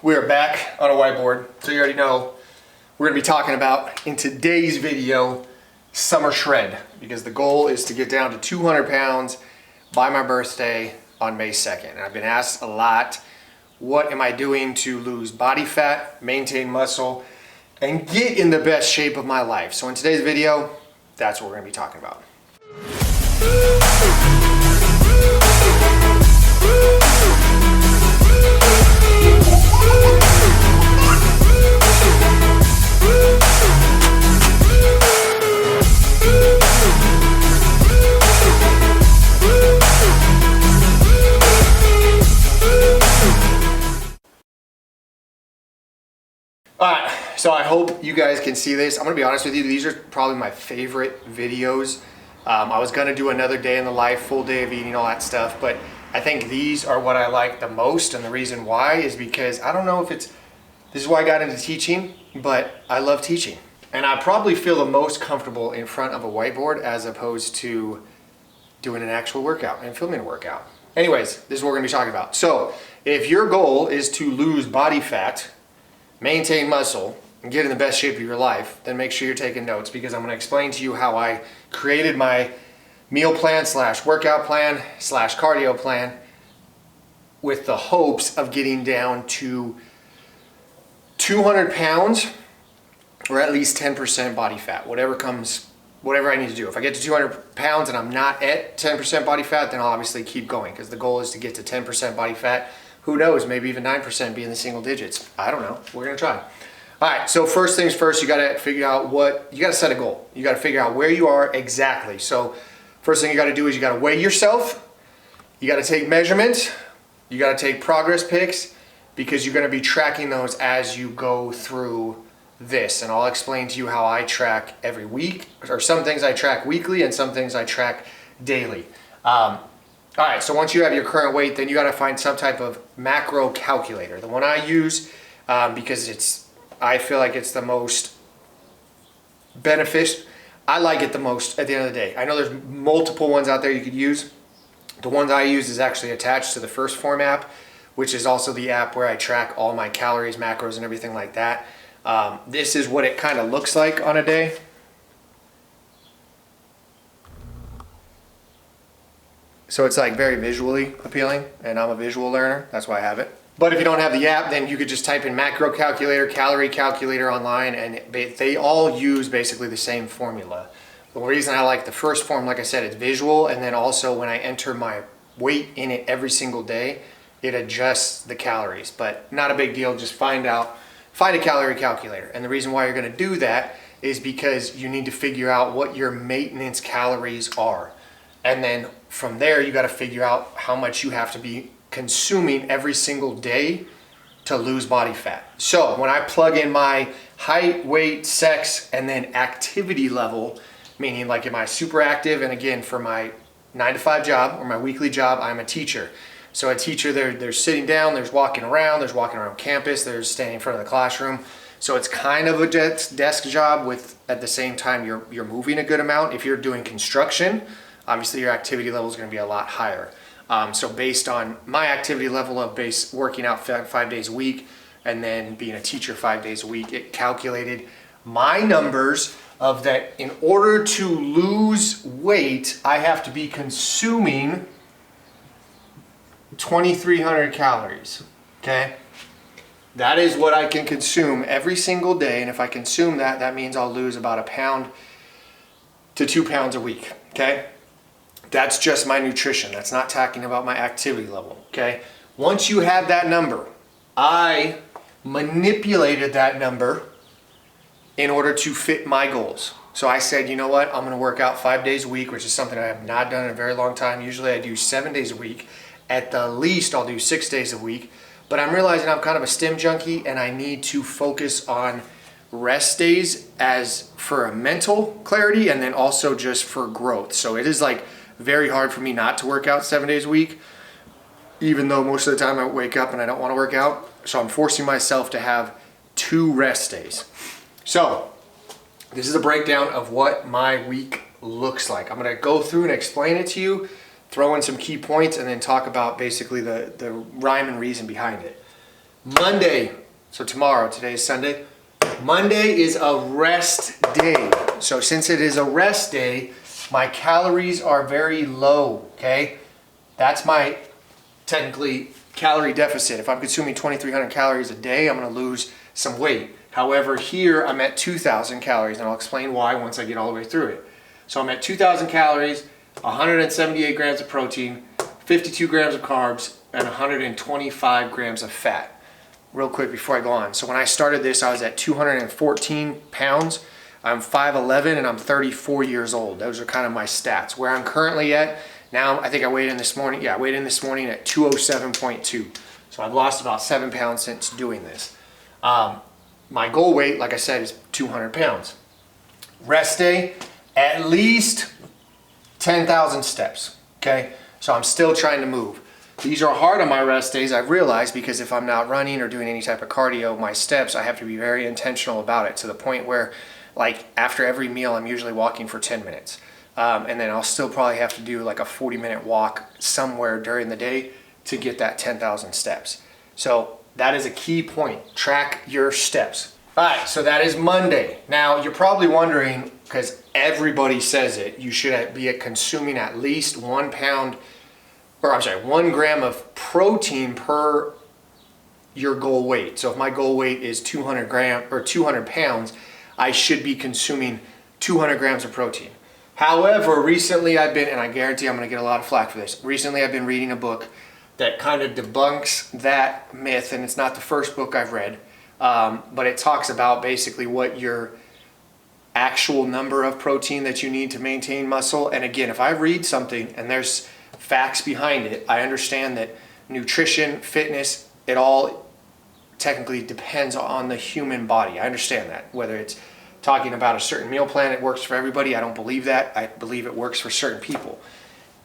we are back on a whiteboard. So you already know we're gonna be talking about, in today's video, summer shred, because the goal is to get down to 200 pounds by my birthday on May 2nd. And I've been asked a lot, what am I doing to lose body fat, maintain muscle, and get in the best shape of my life? So in today's video, that's what we're gonna be talking about. Alright, so I hope you guys can see this. I'm gonna be honest with you, these are probably my favorite videos. I was gonna do another day in the life, full day of eating, all that stuff, but I think these are what I like the most, and the reason why is because I don't know if this is why I got into teaching, but I love teaching. And I probably feel the most comfortable in front of a whiteboard as opposed to doing an actual workout and filming a workout. Anyways, this is what we're gonna be talking about. So if your goal is to lose body fat, maintain muscle, and get in the best shape of your life, then make sure you're taking notes, because I'm going to explain to you how I created my meal plan / workout plan / cardio plan with the hopes of getting down to 200 pounds or at least 10% body fat, whatever I need to do. If I get to 200 pounds and I'm not at 10% body fat, then I'll obviously keep going, because the goal is to get to 10% body fat. Who knows, maybe even 9% be in the single digits. I don't know, we're gonna try. All right, so first things first, you gotta figure out you gotta set a goal. You gotta figure out where you are exactly. So first thing you gotta do is you gotta weigh yourself, you gotta take measurements, you gotta take progress pics, because you're gonna be tracking those as you go through this. And I'll explain to you how I track every week, or some things I track weekly and some things I track daily. All right, so once you have your current weight, then you gotta find some type of macro calculator. The one I use, because I feel like it's the most beneficial. I like it the most at the end of the day. I know there's multiple ones out there you could use. The one that I use is actually attached to the Phorm app, which is also the app where I track all my calories, macros, and everything like that. This is what it kind of looks like on a day. So it's like very visually appealing, and I'm a visual learner, that's why I have it. But if you don't have the app, then you could just type in macro calculator, calorie calculator online, and they all use basically the same formula. The reason I like the first Phorm, like I said, it's visual, and then also when I enter my weight in it every single day, it adjusts the calories. But not a big deal, just find a calorie calculator. And the reason why you're gonna do that is because you need to figure out what your maintenance calories are. And then from there, you got to figure out how much you have to be consuming every single day to lose body fat. So when I plug in my height, weight, sex, and then activity level, meaning like am I super active? And again, for my 9-to-5 job or my weekly job, I'm a teacher. So a teacher, they're sitting down, there's walking around campus, they're standing in front of the classroom. So it's kind of a desk job with, at the same time, you're moving a good amount. If you're doing construction, obviously your activity level is going to be a lot higher. So based on my activity level of working out 5 days a week and then being a teacher 5 days a week, it calculated my numbers of that in order to lose weight, I have to be consuming 2,300 calories, okay? That is what I can consume every single day, and if I consume that, that means I'll lose about 1 pound to 2 pounds a week, okay? That's just my nutrition. That's not talking about my activity level, okay? Once you have that number, I manipulated that number in order to fit my goals. So I said, you know what? I'm gonna work out 5 days a week, which is something I have not done in a very long time. Usually I do 7 days a week. At the least, I'll do 6 days a week. But I'm realizing I'm kind of a stim junkie, and I need to focus on rest days as for a mental clarity and then also just for growth. So it is like very hard for me not to work out 7 days a week, even though most of the time I wake up and I don't want to work out. So I'm forcing myself to have 2 rest days. So this is a breakdown of what my week looks like. I'm going to go through and explain it to you, throw in some key points, and then talk about basically the rhyme and reason behind it. Monday, so tomorrow, today is Sunday. Monday is a rest day. So since it is a rest day, my calories are very low, okay? That's my technically calorie deficit. If I'm consuming 2,300 calories a day, I'm gonna lose some weight. However, here I'm at 2,000 calories, and I'll explain why once I get all the way through it. So I'm at 2,000 calories, 178 grams of protein, 52 grams of carbs, and 125 grams of fat. Real quick before I go on. So when I started this, I was at 214 pounds. I'm 5'11" and I'm 34 years old. Those are kind of my stats. Where I'm currently at, now I think I weighed in this morning. Yeah, I weighed in this morning at 207.2. So I've lost about 7 pounds since doing this. My goal weight, like I said, is 200 pounds. Rest day, at least 10,000 steps, okay? So I'm still trying to move. These are hard on my rest days, I've realized, because if I'm not running or doing any type of cardio, my steps, I have to be very intentional about it, to the point where, like, after every meal, I'm usually walking for 10 minutes. And then I'll still probably have to do like a 40-minute walk somewhere during the day to get that 10,000 steps. So that is a key point. Track your steps. All right, so that is Monday. Now, you're probably wondering, because everybody says it, you should be consuming at least 1 gram of protein per your goal weight. So if my goal weight is 200 pounds, I should be consuming 200 grams of protein. However, recently I've been, and I guarantee I'm gonna get a lot of flack for this, recently I've been reading a book that kind of debunks that myth, and it's not the first book I've read, but it talks about basically what your actual number of protein that you need to maintain muscle. And again, if I read something and there's facts behind it, I understand that nutrition, fitness, it all technically depends on the human body. I understand that. Whether it's talking about a certain meal plan, it works for everybody. I don't believe that. I believe it works for certain people.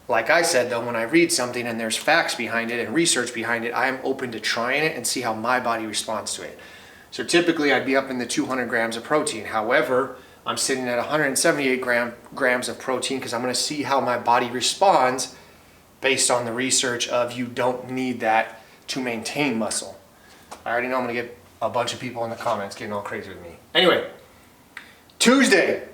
Like I said though, when I read something and there's facts behind it and research behind it, I am open to trying it and see how my body responds to it. So typically I'd be up in the 200 grams of protein. However, I'm sitting at 178 grams of protein because I'm going to see how my body responds based on the research of you don't need that to maintain muscle. I already know I'm going to get a bunch of people in the comments getting all crazy with me. Anyway, Tuesday,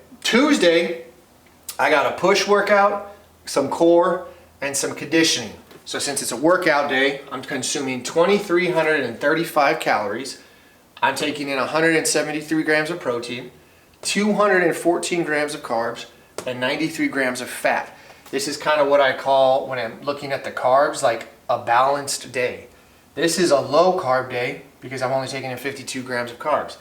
I got a push workout, some core, and some conditioning. So since it's a workout day, I'm consuming 2,335 calories. I'm taking in 173 grams of protein, 214 grams of carbs, and 93 grams of fat. This is kind of what I call, when I'm looking at the carbs, like a balanced day. This is a low carb day because I'm only taking in 52 grams of carbs.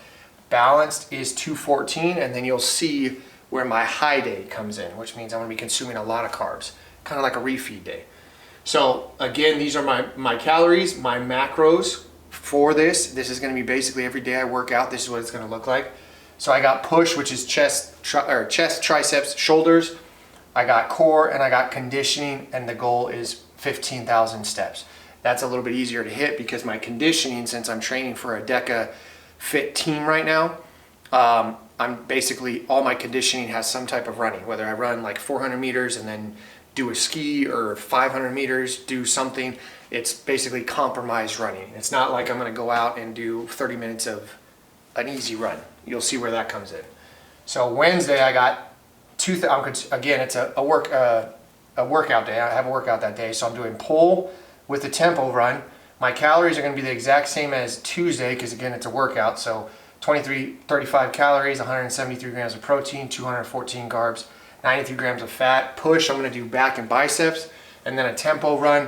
Balanced is 214, and then you'll see where my high day comes in, which means I'm gonna be consuming a lot of carbs, kind of like a refeed day. So again, these are my calories, my macros for this. This is gonna be basically every day I work out, this is what it's gonna look like. So I got push, which is chest, triceps, shoulders. I got core, and I got conditioning, and the goal is 15,000 steps. That's a little bit easier to hit because my conditioning, since I'm training for a DECA fit team right now, I'm basically, all my conditioning has some type of running, whether I run like 400 meters and then do a ski, or 500 meters, do something. It's basically compromised running. It's not like I'm gonna go out and do 30 minutes of an easy run. You'll see where that comes in. So Wednesday I got again, it's a workout day. I have a workout that day, so I'm doing pull with the tempo run. My calories are going to be the exact same as Tuesday because again, it's a workout. So 35 calories, 173 grams of protein, 214 carbs, 93 grams of fat. Push, I'm going to do back and biceps, and then a tempo run.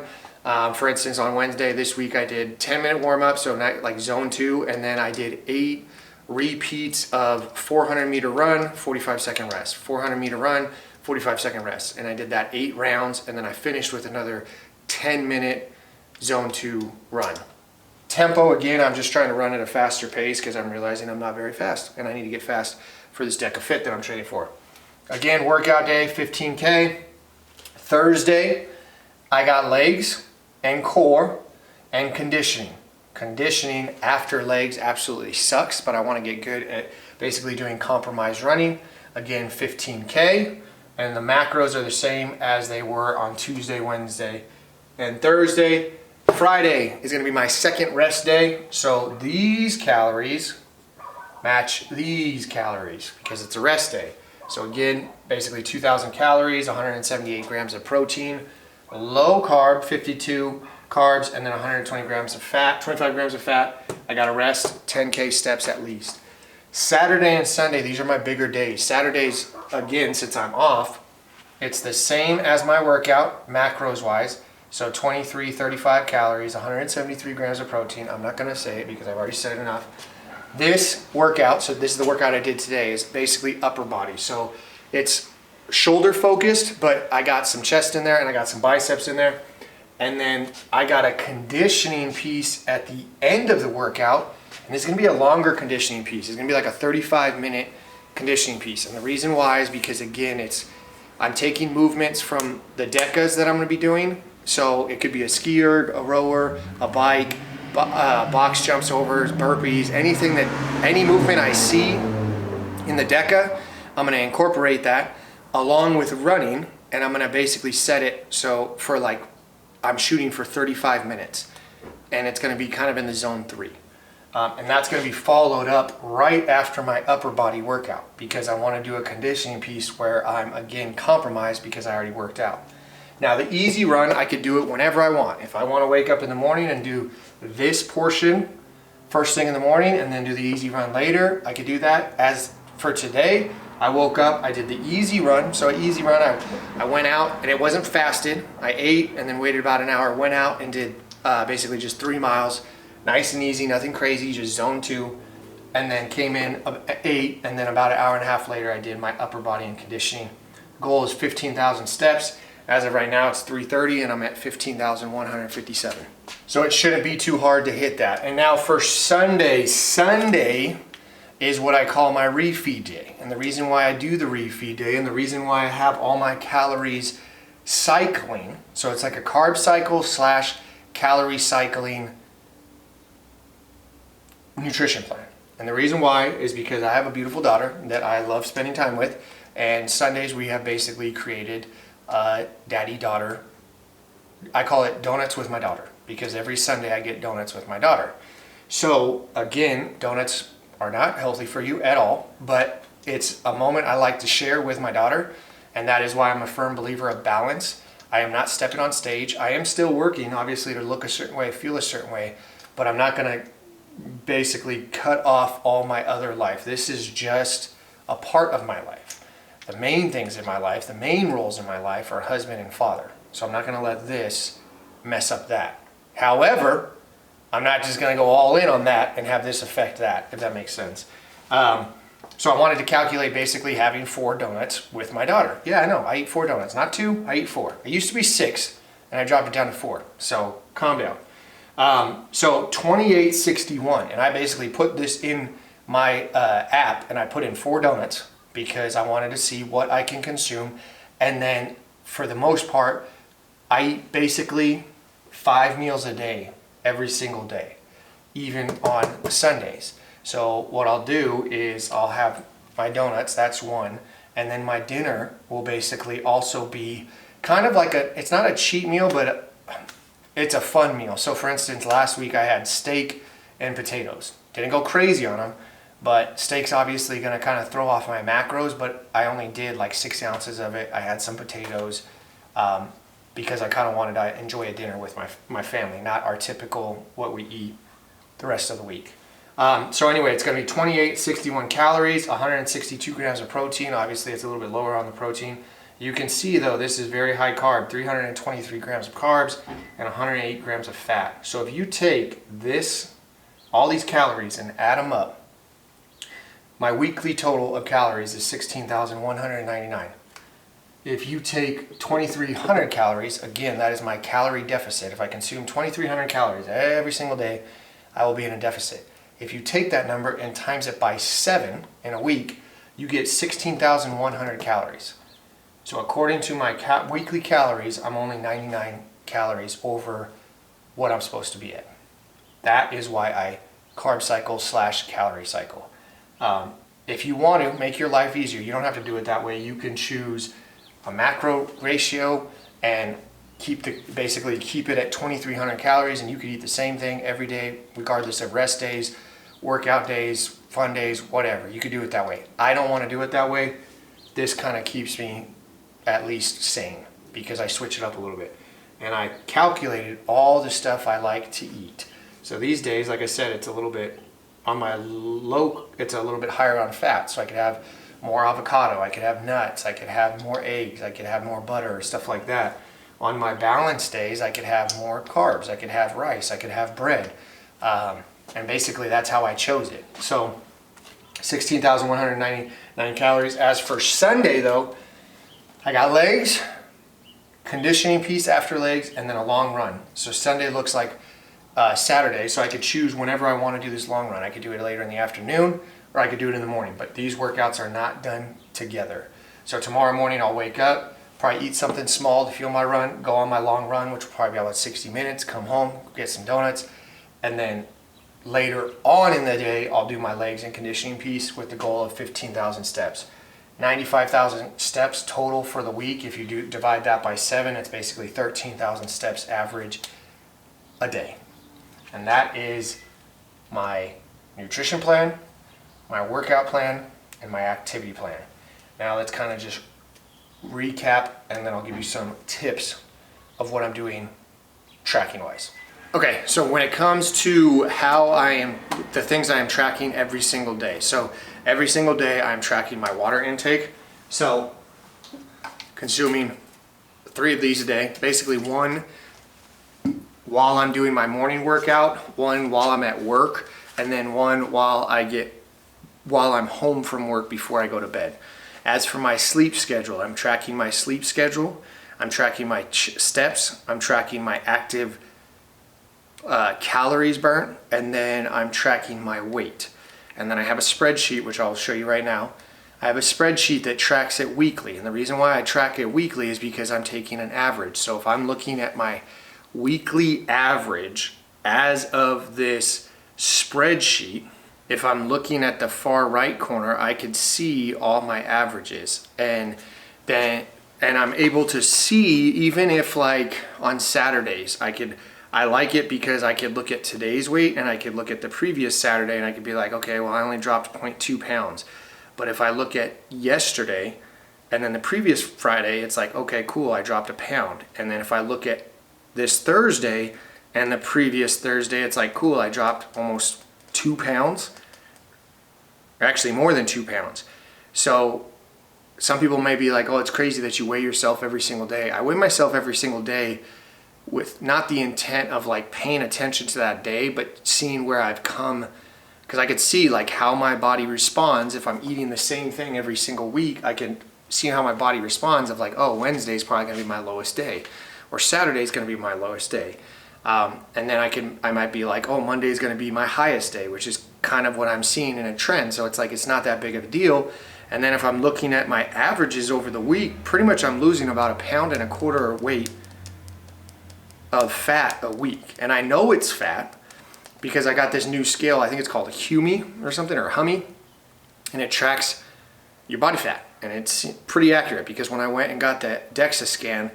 For instance, on Wednesday this week, I did 10-minute warm-up, so like zone 2, and then I did 8 repeats of 400-meter run, 45-second rest, 400-meter run, 45-second rest. And I did that 8 rounds, and then I finished with another 10-minute zone 2 run. Tempo, again, I'm just trying to run at a faster pace because I'm realizing I'm not very fast, and I need to get fast for this DECA fit that I'm training for. Again, workout day, 15K. Thursday, I got legs and core and conditioning. Conditioning after legs absolutely sucks, but I want to get good at basically doing compromised running. Again, 15K, and the macros are the same as they were on Tuesday, Wednesday, and Thursday. Friday is gonna be my second rest day. So these calories match these calories because it's a rest day. So again, basically 2,000 calories, 178 grams of protein, low carb, 52 carbs, and then 120 grams of fat, 25 grams of fat. I gotta rest 10K steps at least. Saturday and Sunday, these are my bigger days. Saturdays, again, since I'm off, it's the same as my workout, macros wise. So 23, 35 calories, 173 grams of protein. I'm not gonna say it because I've already said it enough. This workout, so this is the workout I did today, is basically upper body. So it's shoulder focused, but I got some chest in there and I got some biceps in there. And then I got a conditioning piece at the end of the workout. And it's gonna be a longer conditioning piece. It's gonna be like a 35-minute conditioning piece. And the reason why is because, again, I'm taking movements from the decas that I'm gonna be doing. So it could be a skier, a rower, a bike, box jumps, overs, burpees, any movement I see in the deca, I'm gonna incorporate that along with running, and I'm gonna basically set it so for like, I'm shooting for 35 minutes, and it's gonna be kind of in the zone 3. And that's gonna be followed up right after my upper body workout because I wanna do a conditioning piece where I'm, again, compromised because I already worked out. Now the easy run, I could do it whenever I want. If I want to wake up in the morning and do this portion first thing in the morning and then do the easy run later, I could do that. As for today, I woke up, I did the easy run. So easy run, I went out and it wasn't fasted. I ate and then waited about an hour, went out and did basically just 3 miles. Nice and easy, nothing crazy, just zone 2. And then came in at 8, and then about an hour and a half later, I did my upper body and conditioning. Goal is 15,000 steps. As of right now, it's 3:30 and I'm at 15,157. So it shouldn't be too hard to hit that. And now for Sunday, Sunday is what I call my refeed day. And the reason why I do the refeed day and the reason why I have all my calories cycling, so it's like a carb cycle / calorie cycling nutrition plan. And the reason why is because I have a beautiful daughter that I love spending time with, and Sundays we have basically created daddy-daughter, I call it donuts with my daughter, because every Sunday I get donuts with my daughter. So again, donuts are not healthy for you at all, but it's a moment I like to share with my daughter, and that is why I'm a firm believer of balance. I am not stepping on stage. I am still working, obviously, to look a certain way, feel a certain way, but I'm not gonna basically cut off all my other life. This is just a part of my life. The main things in my life, the main roles in my life are husband and father. So I'm not gonna let this mess up that. However, I'm not just gonna go all in on that and have this affect that, if that makes sense. So I wanted to calculate basically having 4 donuts with my daughter. Yeah, I know, I eat 4 donuts, not 2, I eat 4. It used to be 6, and I dropped it down to 4, so calm down. So 2861, and I basically put this in my app, and I put in 4 donuts, because I wanted to see what I can consume. And then for the most part, I eat basically 5 meals a day, every single day, even on Sundays. So what I'll do is I'll have my donuts, that's one, and then my dinner will basically also be kind of like it's not a cheat meal, but it's a fun meal. So for instance, last week I had steak and potatoes. Didn't go crazy on them, but steak's obviously gonna kind of throw off my macros, but I only did like 6 ounces of it. I had some potatoes because I kind of wanted to enjoy a dinner with my family, not our typical what we eat the rest of the week. So anyway, it's gonna be 2861 calories, 162 grams of protein. Obviously it's a little bit lower on the protein. You can see though, this is very high carb, 323 grams of carbs and 108 grams of fat. So if you take all these calories and add them up, my weekly total of calories is 16,199. If you take 2,300 calories, again, that is my calorie deficit. If I consume 2,300 calories every single day, I will be in a deficit. If you take that number and times it by 7 in a week, you get 16,100 calories. So according to my weekly calories, I'm only 99 calories over what I'm supposed to be at. That is why I carb cycle / calorie cycle. If you want to make your life easier, you don't have to do it that way. You can choose a macro ratio and basically keep it at 2,300 calories, and you could eat the same thing every day, regardless of rest days, workout days, fun days, whatever. You could do it that way. I don't want to do it that way. This kind of keeps me at least sane because I switch it up a little bit. And I calculated all the stuff I like to eat. So these days, like I said, it's a little bit on my low, it's a little bit higher on fat. So I could have more avocado, I could have nuts, I could have more eggs, I could have more butter, stuff like that. On my balanced days, I could have more carbs, I could have rice, I could have bread. And basically that's how I chose it. So 16,199 calories. As for Sunday though, I got legs, conditioning piece after legs, and then a long run. So Sunday looks like Saturday, so I could choose whenever I want to do this long run. I could do it later in the afternoon, or I could do it in the morning, but these workouts are not done together. So tomorrow morning I'll wake up, probably eat something small to fuel my run, go on my long run, which will probably be about 60 minutes, come home, get some donuts, and then later on in the day I'll do my legs and conditioning piece with the goal of 15,000 steps. 95,000 steps total for the week. If you divide that by 7, it's basically 13,000 steps average a day. And that is my nutrition plan, my workout plan, and my activity plan. Now let's kind of just recap, and then I'll give you some tips of what I'm doing tracking wise. Okay, so when it comes to the things I am tracking every single day. So every single day I'm tracking my water intake. So consuming 3 of these a day, basically 1 while I'm doing my morning workout, 1 while I'm at work, and then 1 while I'm home from work before I go to bed. As for my sleep schedule, I'm tracking my sleep schedule, I'm tracking my steps, I'm tracking my active calories burnt, and then I'm tracking my weight. And then I have a spreadsheet, which I'll show you right now. I have a spreadsheet that tracks it weekly, and the reason why I track it weekly is because I'm taking an average. So if I'm looking at my weekly average as of this spreadsheet, if I'm looking at the far right corner, I can see all my averages, and I'm able to see, even if like on Saturdays, I like it because I could look at today's weight and I could look at the previous Saturday and I could be like, okay, well, I only dropped 0.2 pounds. But if I look at yesterday and then the previous Friday, it's like, okay, cool, I dropped 1 pound. And then if I look at this Thursday and the previous Thursday, it's like, cool, I dropped almost 2 pounds, or actually more than 2 pounds. So some people may be like, oh, it's crazy that you weigh yourself every single day. I weigh myself every single day with not the intent of like paying attention to that day, but seeing where I've come, because I could see like how my body responds. If I'm eating the same thing every single week, I can see how my body responds of like, oh, Wednesday's probably gonna be my lowest day, or Saturday's gonna be my lowest day. And then I might be like, oh, Monday's gonna be my highest day, which is kind of what I'm seeing in a trend. So it's like, it's not that big of a deal. And then if I'm looking at my averages over the week, pretty much I'm losing about 1.25 pounds weight of fat a week. And I know it's fat because I got this new scale, I think it's called a Humi or something, or Hummy, and it tracks your body fat. And it's pretty accurate because when I went and got that DEXA scan,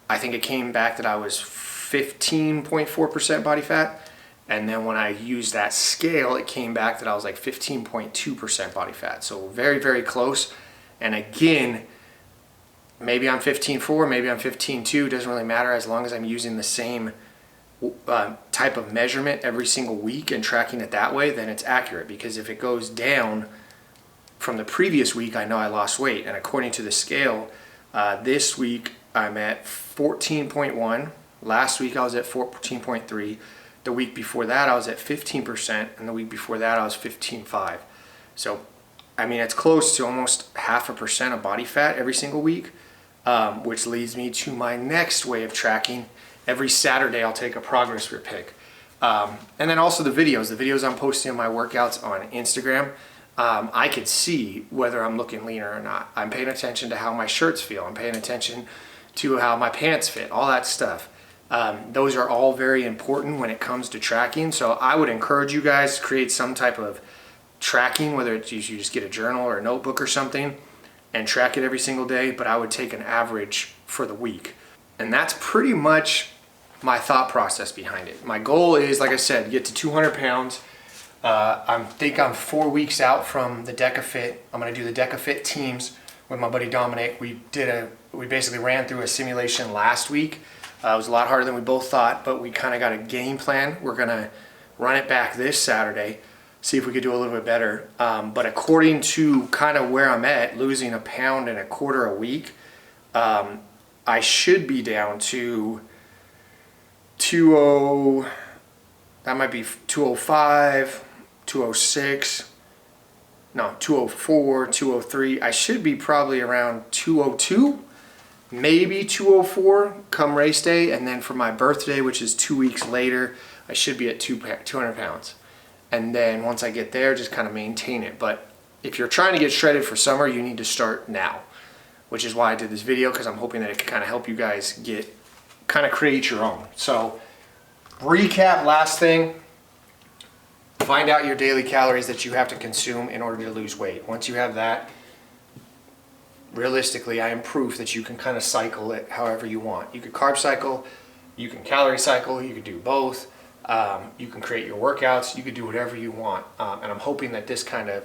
I think it came back that I was 15.4% body fat. And then when I used that scale, it came back that I was like 15.2% body fat. So very, very close. And again, maybe I'm 15.4, maybe I'm 15.2, doesn't really matter as long as I'm using the same type of measurement every single week and tracking it that way, then it's accurate. Because if it goes down from the previous week, I know I lost weight. And according to the scale, this week I'm at 14.1. Last week I was at 14.3. The week before that I was at 15%, and the week before that I was 15.5. So, I mean, it's close to almost 0.5% of body fat every single week. Which leads me to my next way of tracking. Every Saturday I'll take a progress pic. And then also the videos I'm posting on my workouts on Instagram. I can see whether I'm looking leaner or not. I'm paying attention to how my shirts feel. I'm paying attention to how my pants fit, all that stuff. Those are all very important when it comes to tracking. So I would encourage you guys to create some type of tracking, whether it's you just get a journal or a notebook or something, and track it every single day, but I would take an average for the week. And that's pretty much my thought process behind it. My goal is, like I said, get to 200 pounds. I think I'm 4 weeks out from the DecaFit. I'm gonna do the DecaFit teams with my buddy Dominic. We basically ran through a simulation last week. It was a lot harder than we both thought, but we kind of got a game plan. We're gonna run it back this Saturday, see if we could do a little bit better. But according to kind of where I'm at, losing 1.25 pounds a week, I should be down to 20, that might be 205, 206, no, 204, 203. I should be probably around 202, maybe 204 come race day. And then for my birthday, which is 2 weeks later, I should be at 200 pounds. And then once I get there, just kind of maintain it. But if you're trying to get shredded for summer, you need to start now, which is why I did this video, because I'm hoping that it can kind of help you guys kind of create your own. So recap, last thing, find out your daily calories that you have to consume in order to lose weight. Once you have that, realistically, I am proof that you can kind of cycle it however you want. You could carb cycle, you can calorie cycle, you could do both. You can create your workouts, you could do whatever you want. And I'm hoping that this kind of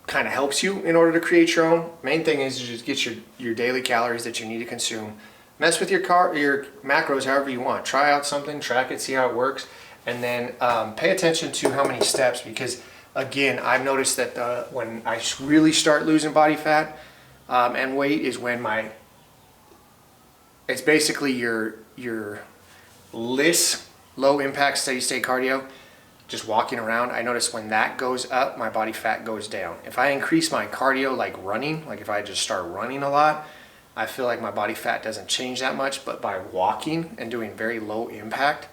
helps you in order to create your own. Main thing is just get your daily calories that you need to consume. Mess with your macros however you want. Try out something, track it, see how it works, and then pay attention to how many steps, because again, I've noticed that when I really start losing body fat and weight is when it's basically your LISS, low impact steady state cardio, just walking around. I notice when that goes up, my body fat goes down. If I increase my cardio like running, like if I just start running a lot, I feel like my body fat doesn't change that much. But by walking and doing very low impact,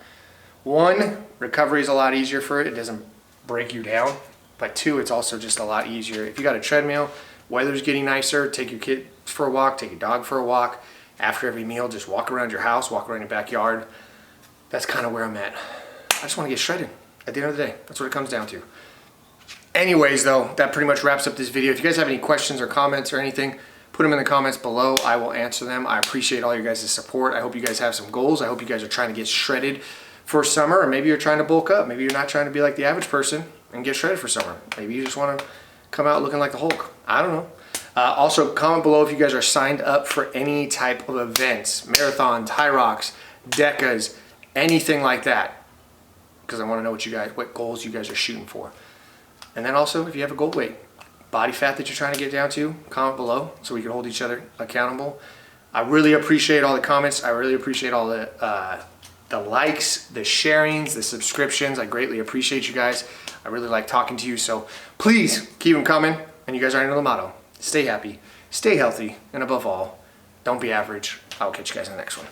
one, recovery is a lot easier for it. It doesn't break you down. But two, it's also just a lot easier. If you got a treadmill, weather's getting nicer, take your kid for a walk, take your dog for a walk. After every meal, just walk around your house, walk around your backyard. That's kind of where I'm at. I just want to get shredded at the end of the day. That's what it comes down to. Anyways, though, that pretty much wraps up this video. If you guys have any questions or comments or anything, put them in the comments below. I will answer them. I appreciate all your guys' support. I hope you guys have some goals. I hope you guys are trying to get shredded for summer, or maybe you're trying to bulk up. Maybe you're not trying to be like the average person and get shredded for summer. Maybe you just want to come out looking like the Hulk. I don't know. Also, comment below if you guys are signed up for any type of events, marathons, high rocks, decas, anything like that, because I want to know what goals you guys are shooting for. And then also, if you have a goal weight, body fat that you're trying to get down to, comment below so we can hold each other accountable. I really appreciate all the comments. I really appreciate all the likes, the sharings, the subscriptions. I greatly appreciate you guys. I really like talking to you, so please keep them coming. And you guys already know the motto: stay happy, stay healthy, and above all, don't be average. I'll catch you guys in the next one.